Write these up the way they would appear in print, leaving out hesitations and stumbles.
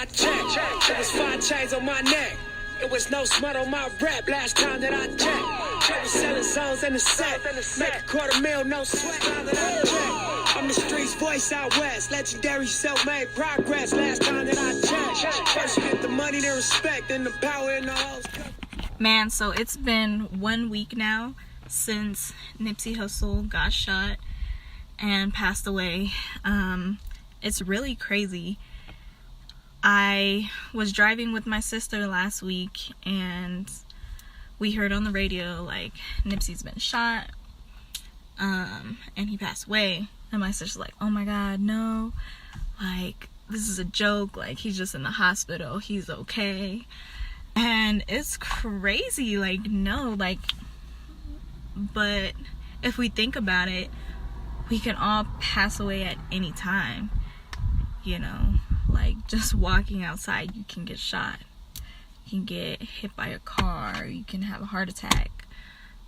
I checked. It was 5 chains on my neck. It was no smut on my rap last time that I checked. Check was selling songs in the set. Make $250,000, no sweat. Time that I checked. I'm the streets voice out west. Legendary self-made progress last time that I checked. First you get the money, the respect, and the power in the hoes. Man, so it's been 1 week now since Nipsey Hussle got shot and passed away. It's really crazy. I was driving with my sister last week and we heard on the radio like Nipsey's been shot and he passed away, and my sister's like, oh my god, no, like this is a joke, like he's just in the hospital, he's okay. And it's crazy, like no, like, but if we think about it, we can all pass away at any time, you know. Like just walking outside, you can get shot, you can get hit by a car, you can have a heart attack,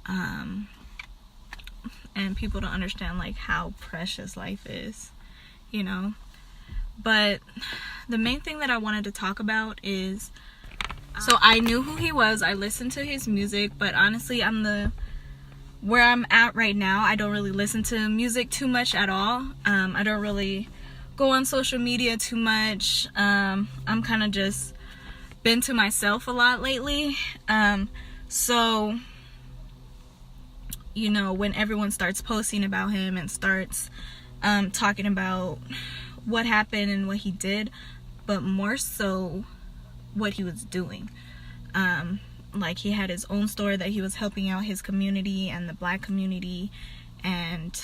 and people don't understand like how precious life is, you know. But the main thing that I wanted to talk about is, so I knew who he was, I listened to his music, but honestly where I'm at right now, I don't really listen to music too much at all. I don't really go on social media too much. I'm kind of just been to myself a lot lately. So, you know, when everyone starts posting about him and starts talking about what happened and what he did, but more so what he was doing. Like he had his own store that he was helping out his community and the black community, and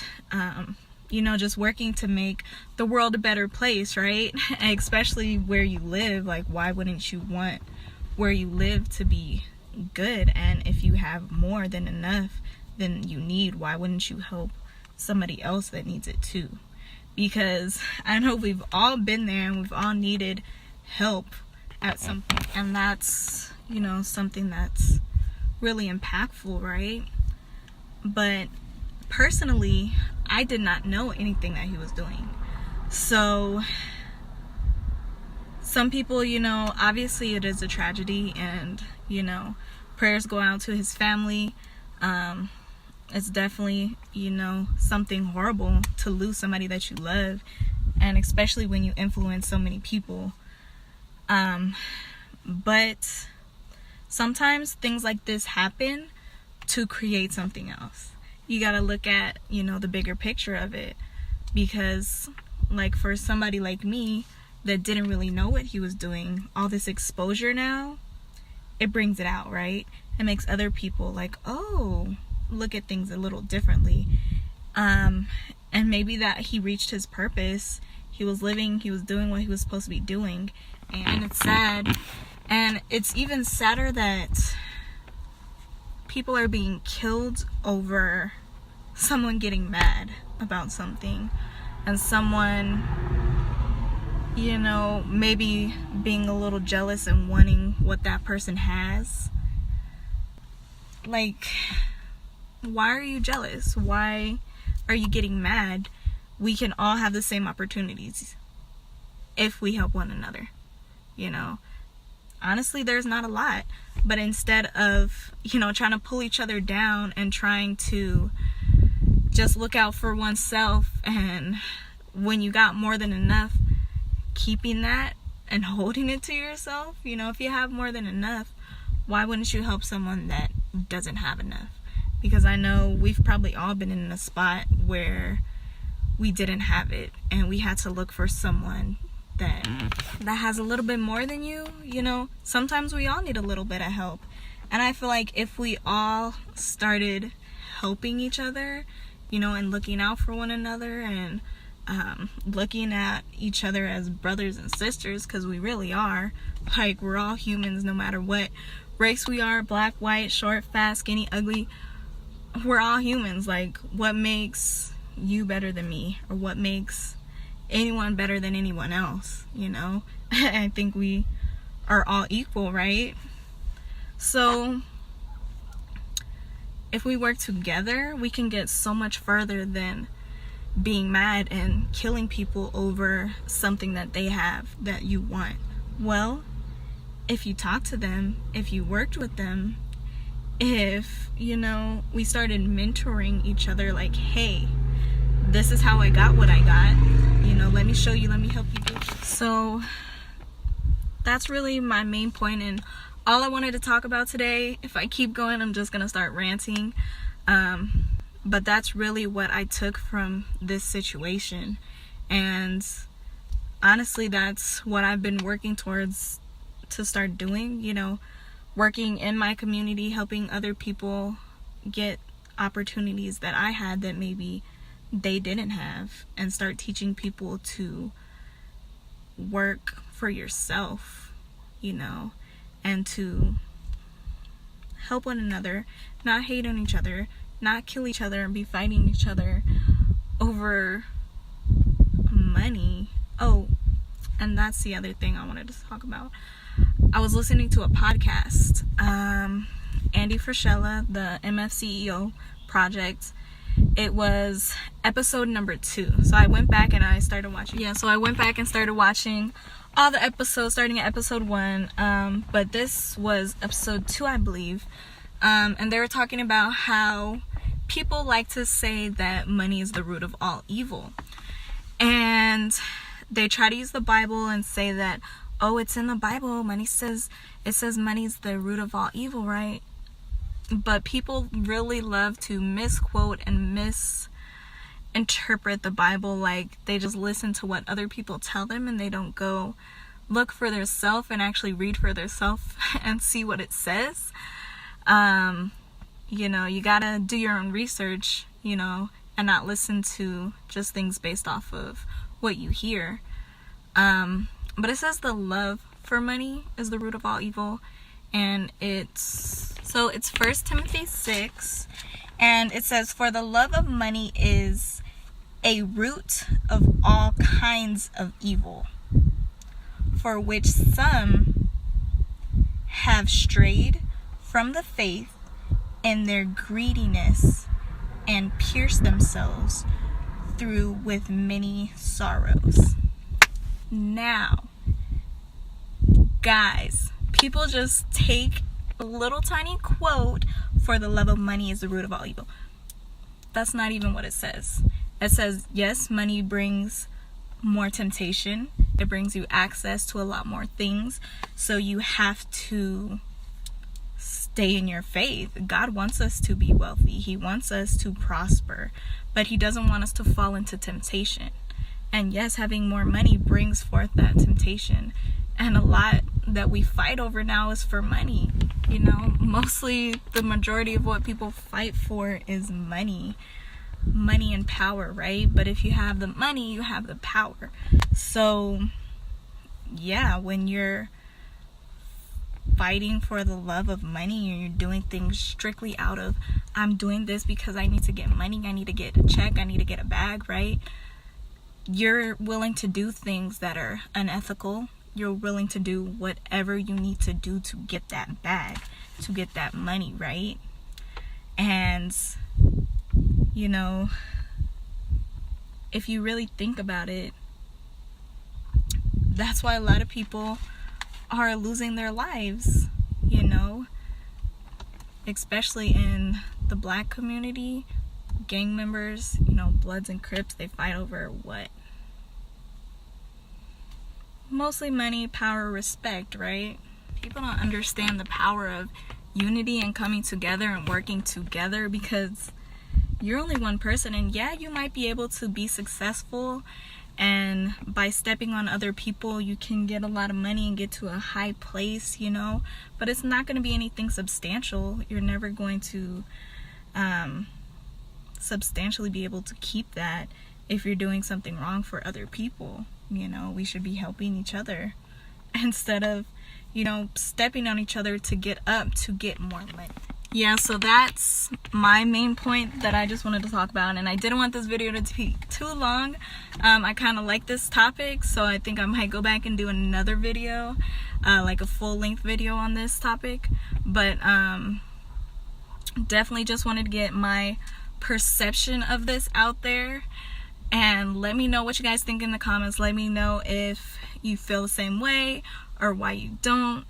you know, just working to make the world a better place, right? And especially where you live. Like, why wouldn't you want where you live to be good? And if you have more than enough than you need, why wouldn't you help somebody else that needs it too? Because I know we've all been there and we've all needed help at some point, and that's, you know, something that's really impactful, right? But personally, I did not know anything that he was doing. So some people, you know, obviously it is a tragedy, and, you know, prayers go out to his family. It's definitely, you know, something horrible to lose somebody that you love, and especially when you influence so many people. But sometimes things like this happen to create something else. You gotta look at, you know, the bigger picture of it, because like for somebody like me that didn't really know what he was doing, all this exposure now, it brings it out, right? It makes other people like, oh, look at things a little differently. And maybe that he reached his purpose, he was living, he was doing what he was supposed to be doing. And it's sad, and it's even sadder that people are being killed over someone getting mad about something, and someone, you know, maybe being a little jealous and wanting what that person has. Like, why are you jealous? Why are you getting mad? We can all have the same opportunities if we help one another, you know. Honestly, there's not a lot, but instead of, you know, trying to pull each other down and trying to just look out for oneself, and when you got more than enough, keeping that and holding it to yourself, you know, if you have more than enough, why wouldn't you help someone that doesn't have enough? Because I know we've probably all been in a spot where we didn't have it, and we had to look for someone that has a little bit more than you, you know. Sometimes we all need a little bit of help, and I feel like if we all started helping each other, you know, and looking out for one another, and looking at each other as brothers and sisters, because we really are, like, we're all humans no matter what race we are, black, white, short, fat, skinny, ugly, we're all humans. Like, what makes you better than me, or what makes anyone better than anyone else, you know? I think we are all equal, right? So if we work together, we can get so much further than being mad and killing people over something that they have that you want. Well, if you talk to them, if you worked with them, if, we started mentoring each other, like, hey, this is how I got what I got, let me show you, let me help you do it. So that's really my main point and all I wanted to talk about today. If I keep going, I'm just gonna start ranting, but that's really what I took from this situation, and honestly that's what I've been working towards to start doing, working in my community, helping other people get opportunities that I had that maybe they didn't have, and start teaching people to work for yourself, and to help one another, not hate on each other, not kill each other and be fighting each other over money. Oh, and that's the other thing I wanted to talk about. I was listening to a podcast, Andy Frischella, the MFCEO project. It was episode number 2. So I went back and I started watching. All the episodes, starting at episode 1. But this was episode 2, I believe. And they were talking about how people like to say that money is the root of all evil. And they try to use the Bible and say that, oh, it's in the Bible. It says money's the root of all evil, right? But people really love to misquote and misinterpret the Bible. Like, they just listen to what other people tell them and they don't go look for themselves and actually read for themselves and see what it says. You gotta do your own research, and not listen to just things based off of what you hear. But it says the love for money is the root of all evil, and it's 1 Timothy 6, and it says, for the love of money is a root of all kinds of evil, for which some have strayed from the faith in their greediness and pierced themselves through with many sorrows. Now, guys, people just take a little tiny quote, for the love of money is the root of all evil. That's not even what it says. It says, yes, money brings more temptation. It brings you access to a lot more things. So you have to stay in your faith. God wants us to be wealthy. He wants us to prosper. But He doesn't want us to fall into temptation. And yes, having more money brings forth that temptation. And a lot that we fight over now is for money. Mostly the majority of what people fight for is money and power, right? But if you have the money, you have the power. So yeah, when you're fighting for the love of money and you're doing things strictly out of, I'm doing this because I need to get money, I need to get a check, I need to get a bag, right? You're willing to do things that are unethical. You're willing to do whatever you need to do to get that bag, to get that money, right? And, if you really think about it, that's why a lot of people are losing their lives, especially in the Black community. Gang members, Bloods and Crips, they fight over what? Mostly money, power, respect, right? People don't understand the power of unity and coming together and working together, because you're only one person, and yeah, you might be able to be successful, and by stepping on other people you can get a lot of money and get to a high place, but it's not going to be anything substantial. You're never going to substantially be able to keep that if you're doing something wrong for other people. We should be helping each other instead of, stepping on each other to get up, to get more money. Yeah, so that's my main point that I just wanted to talk about, and I didn't want this video to be too long. I kind of like this topic, so I think I might go back and do another video, like a full-length video on this topic. But definitely just wanted to get my perception of this out there, and let me know what you guys think in the comments. Let me know if you feel the same way or why you don't.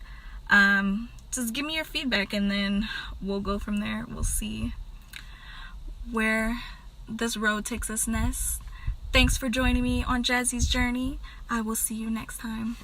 Just give me your feedback and then we'll go from there. We'll see where this road takes us next. Thanks for joining me on Jazzy's journey. I will see you next time.